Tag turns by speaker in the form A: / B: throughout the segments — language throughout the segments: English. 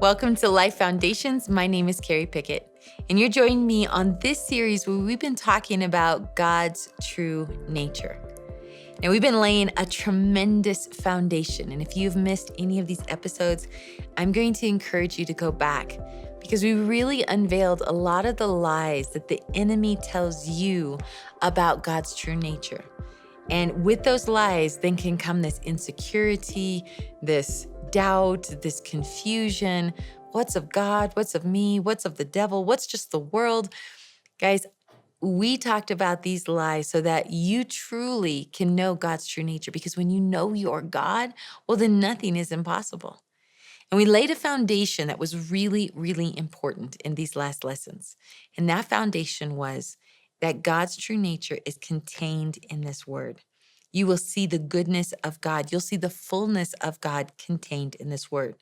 A: Welcome to Life Foundations. My name is Carrie Pickett, and you're joining me on this series where we've been talking about God's true nature. Now, we've been laying a tremendous foundation, and if you've missed any of these episodes, I'm going to encourage you to go back because we really unveiled a lot of the lies that the enemy tells you about God's true nature. And with those lies, then can come this insecurity, this doubt, this confusion. What's of God? What's of me? What's of the devil? What's just the world? Guys, we talked about these lies so that you truly can know God's true nature. Because when you know your God, well, then nothing is impossible. And we laid a foundation that was really, really important in these last lessons. And that foundation was that God's true nature is contained in this word. You will see the goodness of God. You'll see the fullness of God contained in this word.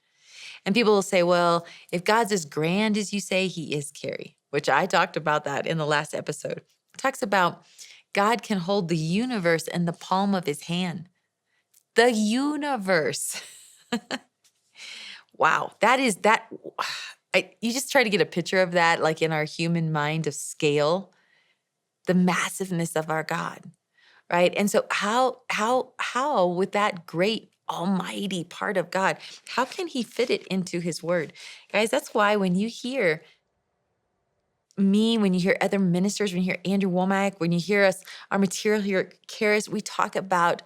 A: And people will say, well, if God's as grand as you say, he is, Carrie, which I talked about that in the last episode. It talks about God can hold the universe in the palm of his hand. The universe. Wow, you just try to get a picture of that, like in our human mind of scale, the massiveness of our God, right? And so how with that great almighty part of God, how can he fit it into his word? Guys, that's why when you hear me, when you hear other ministers, when you hear Andrew Womack, when you hear us, our material here at Charis, we talk about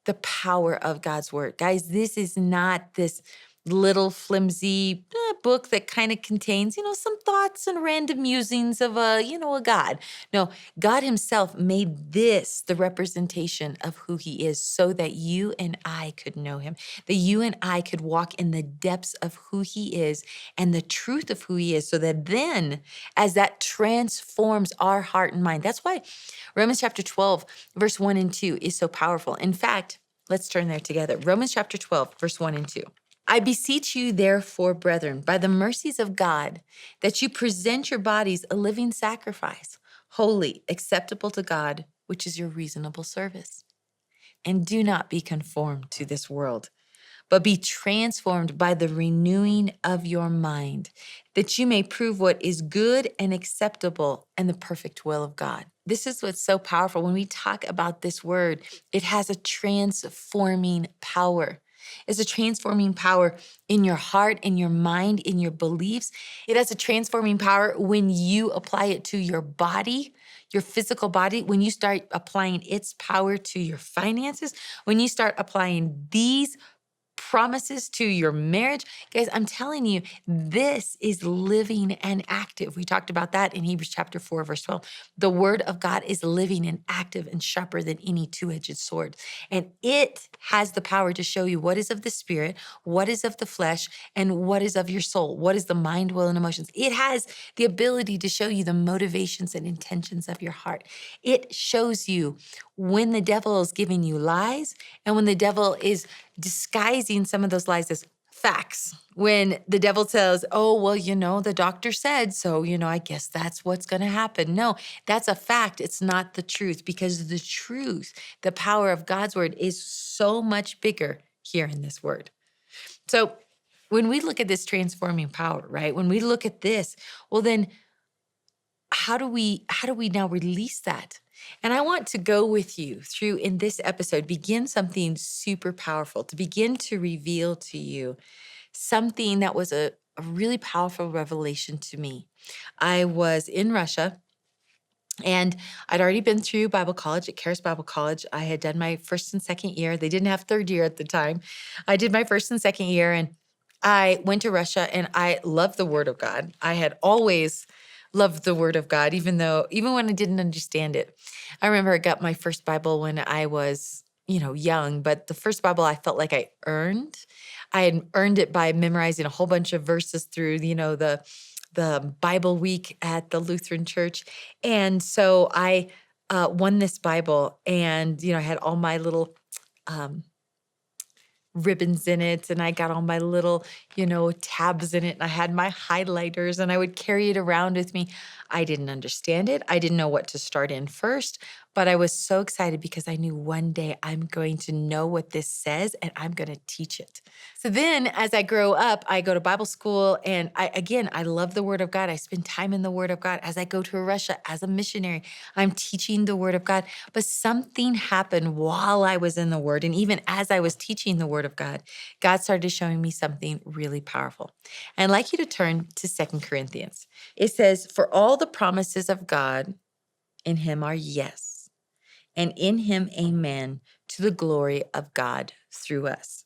A: the power of God's word. Guys, this is not this little flimsy book that kind of contains, some thoughts and random musings of a God. No, God himself made this the representation of who he is so that you and I could know him, that you and I could walk in the depths of who he is and the truth of who he is, so that then as that transforms our heart and mind. That's why Romans chapter 12, verse 1 and 2 is so powerful. In fact, let's turn there together. Romans chapter 12, verse 1 and 2. I beseech you, therefore, brethren, by the mercies of God, that you present your bodies a living sacrifice, holy, acceptable to God, which is your reasonable service. And do not be conformed to this world, but be transformed by the renewing of your mind, that you may prove what is good and acceptable and the perfect will of God. This is what's so powerful. When we talk about this word, it has a transforming power. It's a transforming power in your heart, in your mind, in your beliefs. It has a transforming power when you apply it to your body, your physical body, when you start applying its power to your finances, when you start applying these promises to your marriage. Guys, I'm telling you, this is living and active. We talked about that in Hebrews chapter 4, verse 12. The word of God is living and active and sharper than any two-edged sword. And it has the power to show you what is of the spirit, what is of the flesh, and what is of your soul, what is the mind, will, and emotions. It has the ability to show you the motivations and intentions of your heart. It shows you when the devil is giving you lies and when the devil is disguising some of those lies as facts. When the devil says, oh, well, the doctor said, so, I guess that's what's going to happen. No, that's a fact. It's not the truth, because the truth, the power of God's word is so much bigger here in this word. So when we look at this transforming power, right? When we look at this, well, then how do we now release that? And I want to go with you through in this episode, begin something super powerful, to begin to reveal to you something that was a really powerful revelation to me. I was in Russia and I'd already been through Bible college at Charis Bible College. I had done my first and second year. They didn't have third year at the time. I did my first and second year, and I went to Russia, and I loved the Word of God. I had always loved the Word of God, even when I didn't understand it. I remember I got my first Bible when I was, young, but the first Bible I felt like I earned. I had earned it by memorizing a whole bunch of verses through, the Bible week at the Lutheran church. And so I won this Bible, and, I had all my little ribbons in it, and I got all my little, tabs in it, and I had my highlighters, and I would carry it around with me. I didn't understand it. I didn't know what to start in first, But I was so excited because I knew one day I'm going to know what this says and I'm going to teach it. So then as I grow up, I go to Bible school and I love the Word of God. I spend time in the Word of God. As I go to Russia as a missionary, I'm teaching the Word of God. But something happened while I was in the Word. And even as I was teaching the Word of God, God started showing me something really powerful. And I'd like you to turn to 2 Corinthians. It says, "For all the promises of God in him are yes, and in him amen, to the glory of God through us."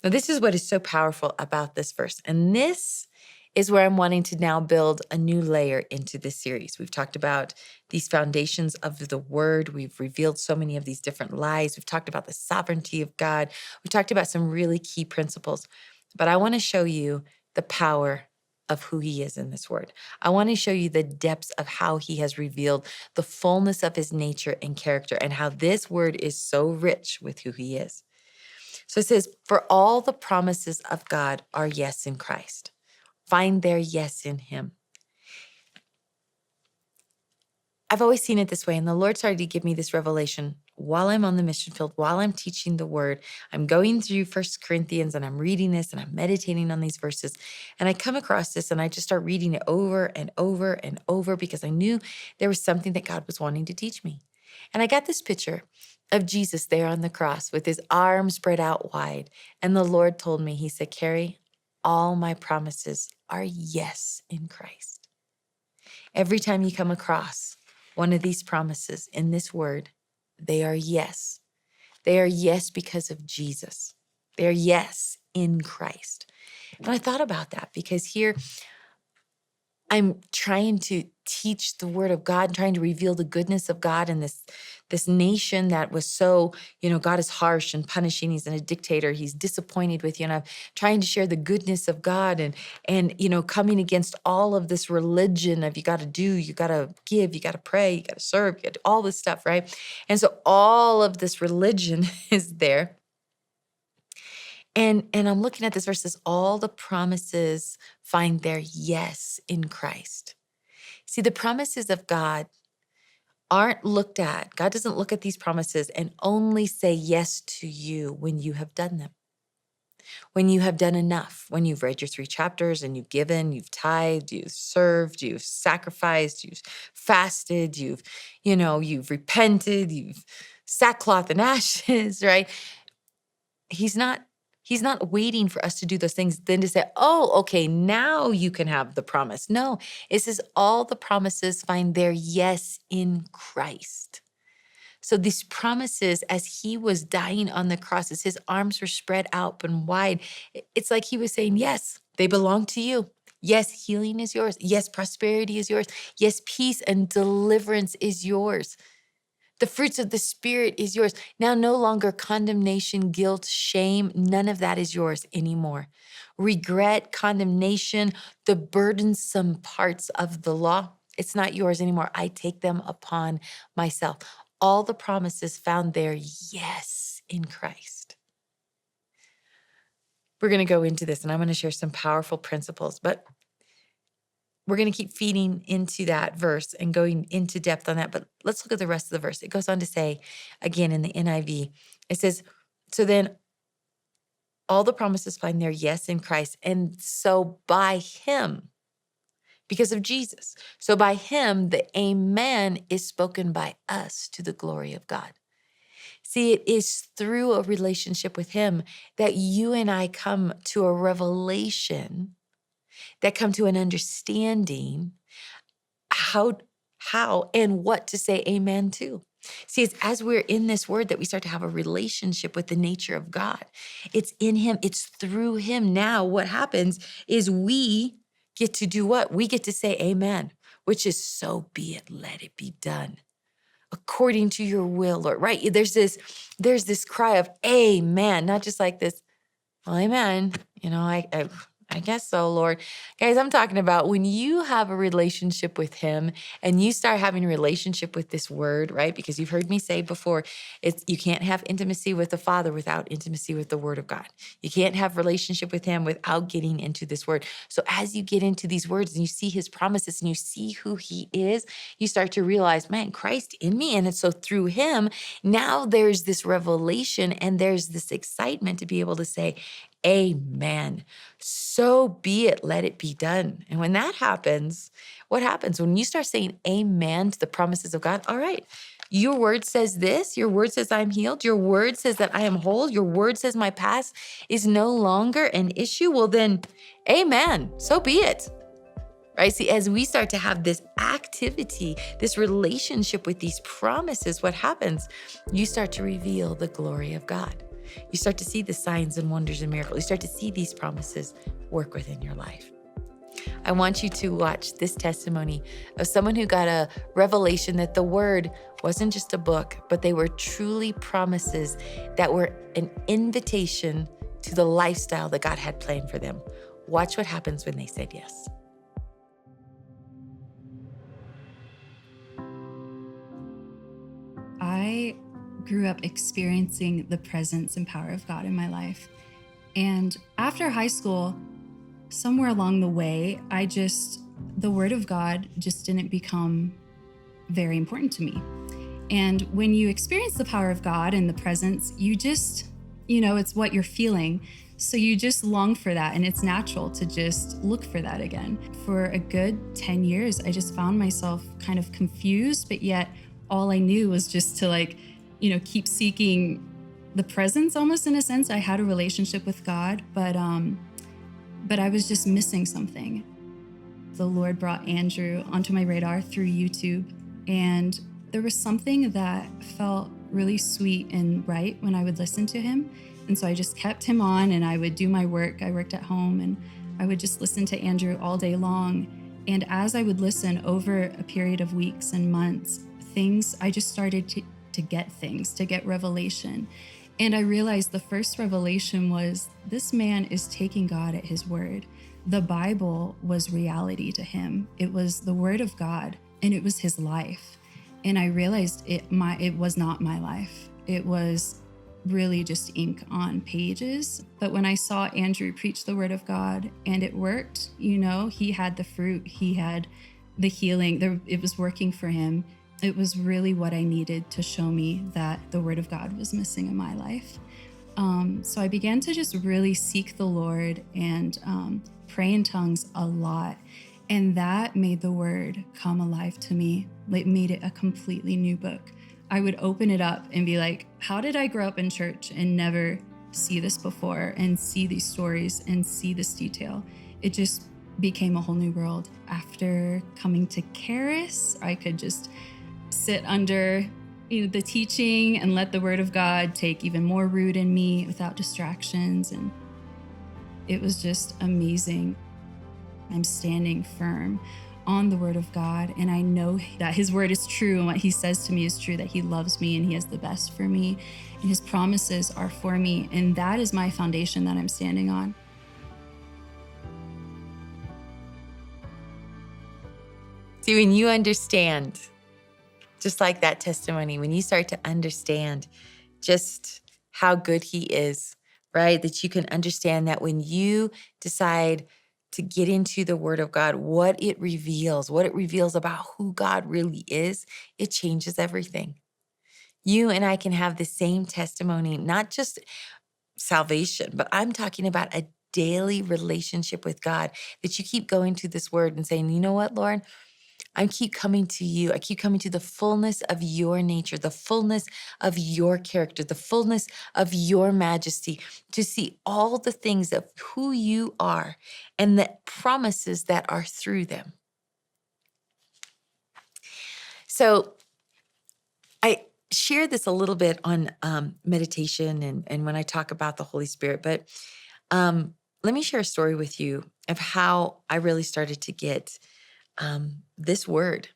A: Now, this is what is so powerful about this verse. And this is where I'm wanting to now build a new layer into this series. We've talked about these foundations of the word. We've revealed so many of these different lies. We've talked about the sovereignty of God. We've talked about some really key principles. But I want to show you the power of who he is in this word. I want to show you the depths of how he has revealed the fullness of his nature and character and how this word is so rich with who he is. So it says, "For all the promises of God are yes in Christ." Find their yes in him. I've always seen it this way, and the Lord started to give me this revelation while I'm on the mission field, while I'm teaching the word. I'm going through 1 Corinthians and I'm reading this and I'm meditating on these verses. And I come across this and I just start reading it over and over and over because I knew there was something that God was wanting to teach me. And I got this picture of Jesus there on the cross with his arms spread out wide. And the Lord told me, he said, "Carrie, all my promises are yes in Christ." Every time you come across one of these promises in this word, they are yes. They are yes because of Jesus. They are yes in Christ. And I thought about that because here I'm trying to teach the word of God, trying to reveal the goodness of God in this nation that was so, God is harsh and punishing. He's a dictator. He's disappointed with you. And I'm trying to share the goodness of God and coming against all of this religion of you got to do, you got to give, you got to pray, you got to serve, you got to do all this stuff, right? And so all of this religion is there. And I'm looking at this verse, says, all the promises find their yes in Christ. See, the promises of God aren't looked at. God doesn't look at these promises and only say yes to you when you have done them, when you have done enough, when you've read your 3 chapters and you've given, you've tithed, you've served, you've sacrificed, you've fasted, you've repented, you've sackcloth and ashes, right? He's not waiting for us to do those things, then to say, "Oh, okay, now you can have the promise." No, it says all the promises find their yes in Christ. So these promises, as he was dying on the cross, as his arms were spread out and wide, it's like he was saying, yes, they belong to you. Yes, healing is yours. Yes, prosperity is yours. Yes, peace and deliverance is yours. The fruits of the Spirit is yours. Now, no longer condemnation, guilt, shame, none of that is yours anymore. Regret, condemnation, the burdensome parts of the law, it's not yours anymore. I take them upon myself. All the promises found their yes in Christ. We're going to go into this and I'm going to share some powerful principles, but we're going to keep feeding into that verse and going into depth on that. But let's look at the rest of the verse. It goes on to say, again, in the NIV, it says, "So then all the promises find their yes in Christ. And so by him," because of Jesus, "so by him, the amen is spoken by us to the glory of God." See, it is through a relationship with him that you and I come to a revelation, that come to an understanding how and what to say amen to. See, it's as we're in this word that we start to have a relationship with the nature of God. It's in him, it's through him. Now, what happens is we get to do what? We get to say amen, which is "so be it, let it be done according to your will," Lord, right? There's this cry of amen, not just like this, "Well, amen. I I guess so, Lord. Guys, I'm talking about when you have a relationship with him and you start having a relationship with this word, right? Because you've heard me say before, it's you can't have intimacy with the Father without intimacy with the word of God. You can't have relationship with him without getting into this word. So as you get into these words and you see his promises and you see who he is, you start to realize, man, Christ in me. And so through him, now there's this revelation and there's this excitement to be able to say, amen. So be it, let it be done. And when that happens, what happens? When you start saying amen to the promises of God, all right, your word says this, your word says I'm healed, your word says that I am whole, your word says my past is no longer an issue. Well, then, amen. So be it. Right? See, as we start to have this activity, this relationship with these promises, what happens? You start to reveal the glory of God. You start to see the signs and wonders and miracles. You start to see these promises work within your life. I want you to watch this testimony of someone who got a revelation that the word wasn't just a book, but they were truly promises that were an invitation to the lifestyle that God had planned for them. Watch what happens when they said yes.
B: I grew up experiencing the presence and power of God in my life. And after high school, somewhere along the way, the word of God just didn't become very important to me. And when you experience the power of God and the presence, you just, it's what you're feeling. So you just long for that. And it's natural to just look for that again. For a good 10 years, I just found myself kind of confused, but yet all I knew was just to keep seeking the presence, almost in a sense. I had a relationship with God, but I was just missing something. The Lord brought Andrew onto my radar through YouTube, and there was something that felt really sweet and right when I would listen to him. And so I just kept him on, and I would do my work. I worked at home, and I would just listen to Andrew all day long. And as I would listen over a period of weeks and months, I just started to get revelation. And I realized the first revelation was this man is taking God at his word. The Bible was reality to him. It was the word of God, and it was his life. And I realized it was not my life. It was really just ink on pages. But when I saw Andrew preach the word of God and it worked, he had the fruit, he had the healing, it was working for him. It was really what I needed to show me that the word of God was missing in my life. So I began to just really seek the Lord and pray in tongues a lot. And that made the word come alive to me. It made it a completely new book. I would open it up and be like, how did I grow up in church and never see this before and see these stories and see this detail? It just became a whole new world. After coming to Charis, I could just sit under the teaching and let the word of God take even more root in me without distractions. And it was just amazing. I'm standing firm on the word of God, and I know that his word is true, and what he says to me is true, that he loves me and he has the best for me, and his promises are for me. And that is my foundation that I'm standing on.
A: See, when you understand, just like that testimony, when you start to understand just how good he is, right? That you can understand that when you decide to get into the word of God, what it reveals about who God really is, it changes everything. You and I can have the same testimony, not just salvation, but I'm talking about a daily relationship with God, that you keep going to this word and saying, you know what, Lord? I keep coming to you. I keep coming to the fullness of your nature, the fullness of your character, the fullness of your majesty, to see all the things of who you are and the promises that are through them. So I share this a little bit on meditation and when I talk about the Holy Spirit, but let me share a story with you of how I really started to get this word.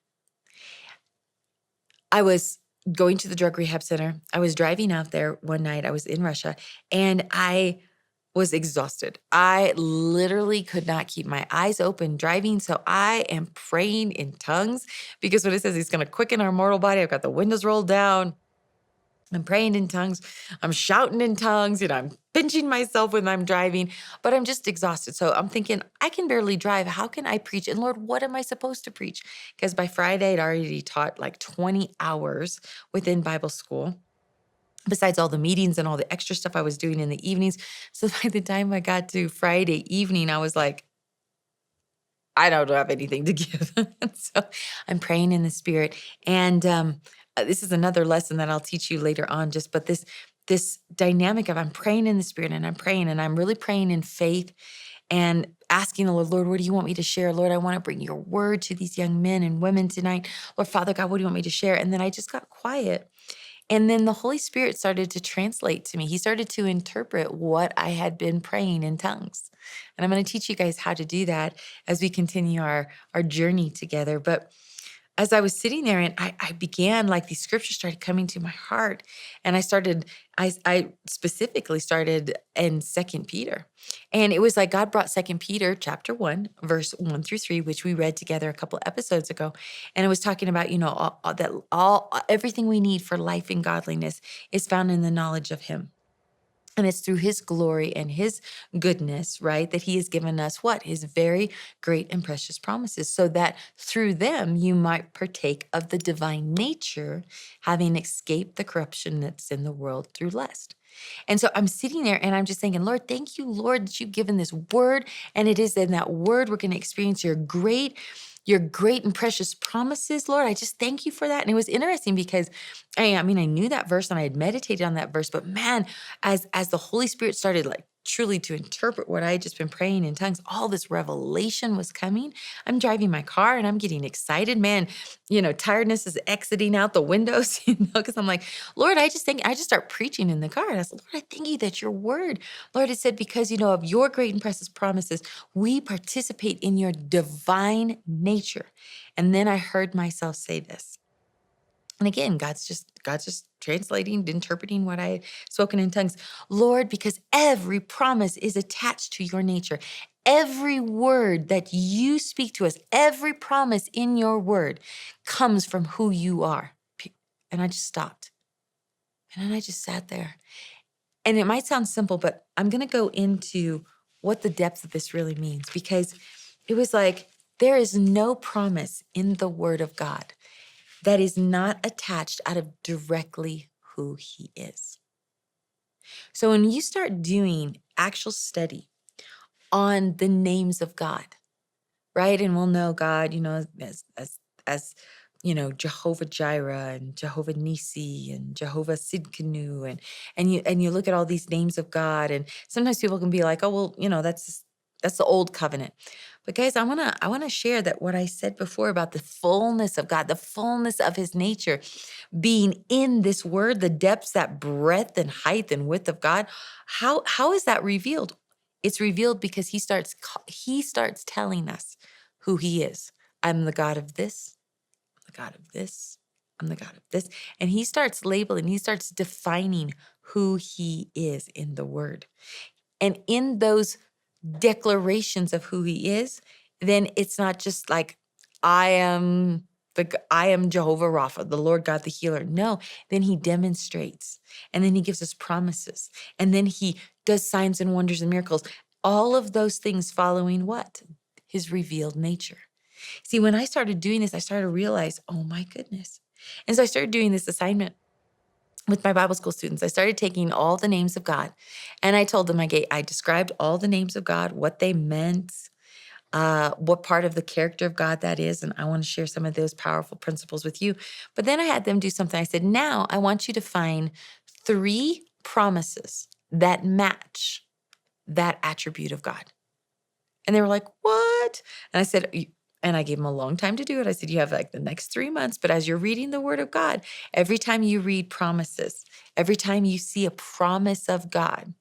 A: I was going to the drug rehab center. I was driving out there one night. I was in Russia, and I was exhausted. I literally could not keep my eyes open driving. So I am praying in tongues because what it says, he's going to quicken our mortal body. I've got the windows rolled down. I'm praying in tongues. I'm shouting in tongues. I'm pinching myself when I'm driving, but I'm just exhausted. So I'm thinking, I can barely drive. How can I preach? And Lord, what am I supposed to preach? Because by Friday, I'd already taught like 20 hours within Bible school, besides all the meetings and all the extra stuff I was doing in the evenings. So by the time I got to Friday evening, I was like, I don't have anything to give. So I'm praying in the spirit. And this is another lesson that I'll teach you later on, but this dynamic of I'm praying in the spirit and I'm praying and I'm really praying in faith and asking the Lord, Lord, what do you want me to share? Lord, I want to bring your word to these young men and women tonight. Lord, Father God, what do you want me to share? And then I just got quiet. And then the Holy Spirit started to translate to me. He started to interpret what I had been praying in tongues. And I'm going to teach you guys how to do that as we continue our journey together. But as I was sitting there and I began, like these scriptures started coming to my heart. And I specifically started in Second Peter. And it was like God brought Second Peter chapter 1, verse 1 through 3, which we read together a couple episodes ago. And it was talking about, everything we need for life and godliness is found in the knowledge of him. And it's through his glory and his goodness, right, that he has given us what? His very great and precious promises, so that through them you might partake of the divine nature, having escaped the corruption that's in the world through lust. And so I'm sitting there and I'm just thinking, Lord, thank you, Lord, that you've given this word. And it is in that word we're going to experience your great and precious promises, Lord. I just thank you for that. And it was interesting because I knew that verse and I had meditated on that verse, but man, as the Holy Spirit started like truly to interpret what I had just been praying in tongues, all this revelation was coming. I'm driving my car and I'm getting excited, man. Tiredness is exiting out the windows, because I'm like, Lord, I just start preaching in the car. And I said, Lord, I thank you that your word, Lord, it said, because of your great and precious promises, we participate in your divine nature. And then I heard myself say this. And again, God's just translating, interpreting what I had spoken in tongues. Lord, because every promise is attached to your nature. Every word that you speak to us, every promise in your word comes from who you are. And I just stopped. And then I just sat there. And it might sound simple, but I'm going to go into what the depth of this really means, because it was like, there is no promise in the word of God that is not attached out of directly who he is. So when you start doing actual study on the names of God, right? And we'll know God, as Jehovah Jireh and Jehovah Nisi and Jehovah Sidkenu, and you look at all these names of God, and sometimes people can be like, oh well, that's the old covenant. But guys, I wanna share that what I said before about the fullness of God, the fullness of his nature being in this word, the depths, that breadth and height and width of God. How is that revealed? It's revealed because he starts telling us who he is. I'm the God of this, the God of this, I'm the God of this. And he starts labeling, he starts defining who he is in the word. And in those declarations of who he is, then it's not just like, I am Jehovah Rapha, the Lord God, the healer. No, then he demonstrates, and then he gives us promises, and then he does signs and wonders and miracles. All of those things following what? His revealed nature. See, when I started doing this, I started to realize, oh my goodness. And so I started doing this assignment with my Bible school students. I started taking all the names of God, and I told them, I described all the names of God, what they meant, what part of the character of God that is. And I want to share some of those powerful principles with you. But then I had them do something. I said, now I want you to find 3 promises that match that attribute of God. And they were like, what? And I said, and I gave them a long time to do it. I said, you have like the next 3 months, but as you're reading the word of God, every time you read promises, every time you see a promise of God,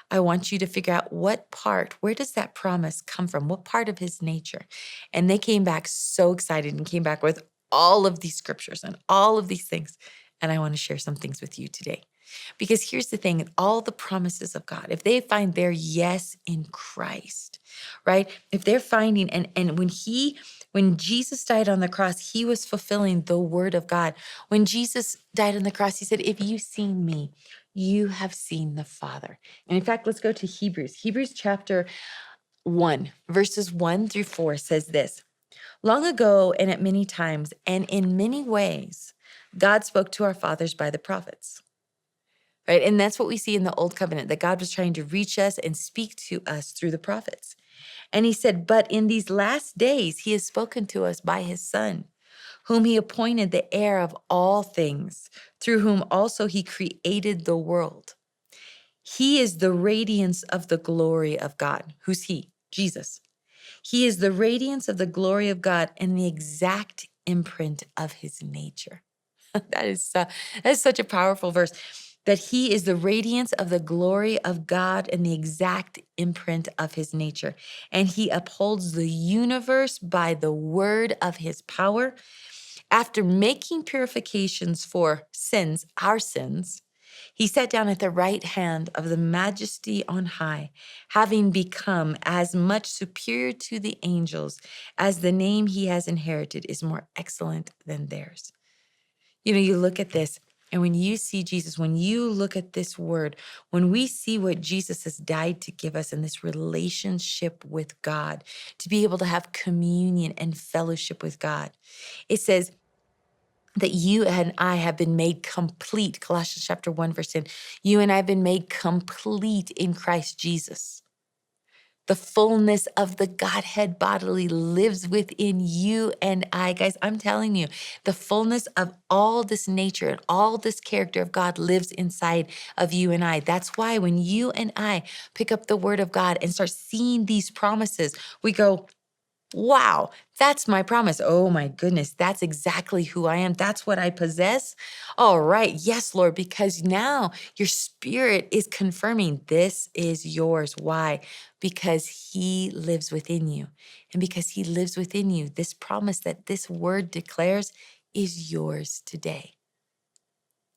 A: I want you to figure out where does that promise come from? What part of his nature? And they came back so excited and came back with all of these scriptures and all of these things. And I want to share some things with you today. Because here's the thing, all the promises of God, if they find their yes in Christ, right? If they're finding, and when Jesus died on the cross, he was fulfilling the word of God. When Jesus died on the cross, he said, if you've seen me, you have seen the Father. And in fact, let's go to Hebrews. Hebrews chapter 1, verses 1 through 4 says this. Long ago and at many times and in many ways, God spoke to our fathers by the prophets. Right? And that's what we see in the old covenant, that God was trying to reach us and speak to us through the prophets. And he said, but in these last days, he has spoken to us by his son, whom he appointed the heir of all things, through whom also he created the world. He is the radiance of the glory of God. Who's he? Jesus. He is the radiance of the glory of God and the exact imprint of his nature. That is such a powerful verse, that he is the radiance of the glory of God and the exact imprint of his nature. And he upholds the universe by the word of his power. After making purifications for sins, our sins, he sat down at the right hand of the majesty on high, having become as much superior to the angels as the name he has inherited is more excellent than theirs. You know, you look at this, and when you see Jesus, when you look at this word, when we see what Jesus has died to give us in this relationship with God, to be able to have communion and fellowship with God, it says, that you and I have been made complete. Colossians chapter 1, verse 10. You and I have been made complete in Christ Jesus. The fullness of the Godhead bodily lives within you and I. Guys, I'm telling you, the fullness of all this nature and all this character of God lives inside of you and I. That's why when you and I pick up the word of God and start seeing these promises, we go, wow, that's my promise. Oh my goodness, that's exactly who I am. That's what I possess. All right. Yes, Lord, because now your spirit is confirming this is yours. Why? Because he lives within you. And because he lives within you, this promise that this word declares is yours today.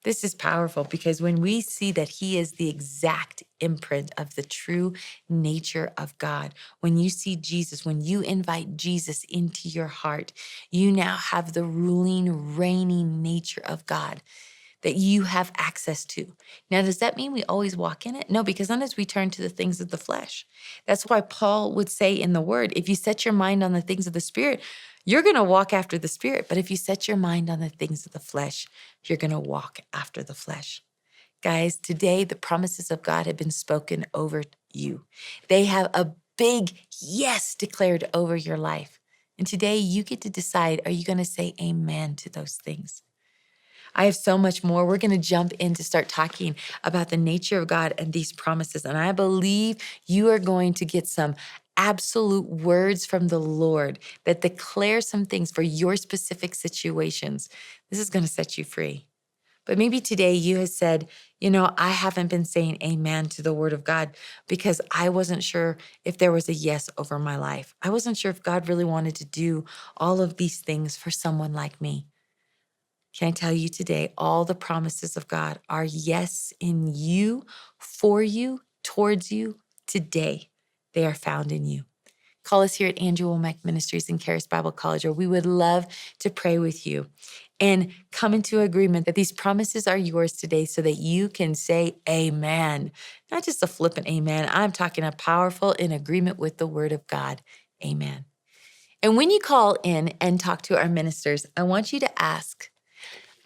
A: This is powerful because when we see that he is the exact imprint of the true nature of God, when you see Jesus, when you invite Jesus into your heart, you now have the ruling, reigning nature of God that you have access to. Now, does that mean we always walk in it? No, because sometimes we turn to the things of the flesh. That's why Paul would say in the word, if you set your mind on the things of the spirit, you're going to walk after the spirit. But if you set your mind on the things of the flesh, you're going to walk after the flesh. Guys, today the promises of God have been spoken over you. They have a big yes declared over your life. And today you get to decide, are you going to say amen to those things? I have so much more. We're going to jump in to start talking about the nature of God and these promises. And I believe you are going to get some absolute words from the Lord that declare some things for your specific situations. This is going to set you free. But maybe today you have said, you know, I haven't been saying amen to the word of God because I wasn't sure if there was a yes over my life. I wasn't sure if God really wanted to do all of these things for someone like me. Can I tell you today, all the promises of God are yes in you, for you, towards you today. They are found in you. Call us here at Andrew Womack Ministries and Charis Bible College, or we would love to pray with you and come into agreement that these promises are yours today so that you can say amen. Not just a flippant amen. I'm talking a powerful in agreement with the word of God. Amen. And when you call in and talk to our ministers, I want you to ask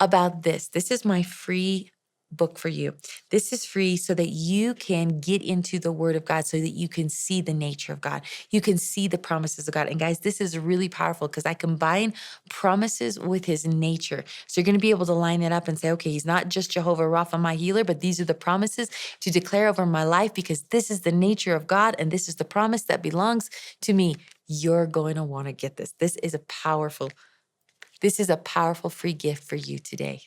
A: about this. This is my free book for you. This is free so that you can get into the word of God, so that you can see the nature of God. You can see the promises of God. And guys, this is really powerful because I combine promises with his nature. So you're going to be able to line it up and say, okay, he's not just Jehovah Rapha, my healer, but these are the promises to declare over my life because this is the nature of God and this is the promise that belongs to me. You're going to want to get this. This is a powerful free gift for you today.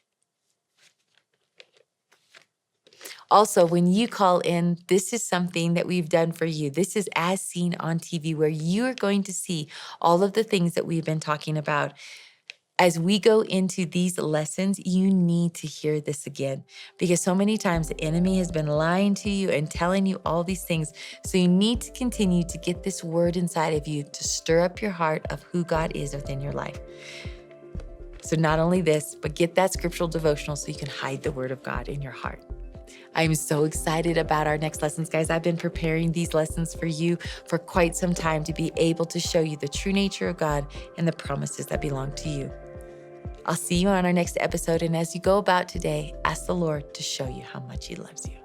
A: Also, when you call in, this is something that we've done for you. This is as seen on TV, where you are going to see all of the things that we've been talking about as we go into these lessons, you need to hear this again, because so many times the enemy has been lying to you and telling you all these things. So you need to continue to get this word inside of you to stir up your heart of who God is within your life. So not only this, but get that scriptural devotional so you can hide the word of God in your heart. I'm so excited about our next lessons, guys. I've been preparing these lessons for you for quite some time to be able to show you the true nature of God and the promises that belong to you. I'll see you on our next episode. And as you go about today, ask the Lord to show you how much He loves you.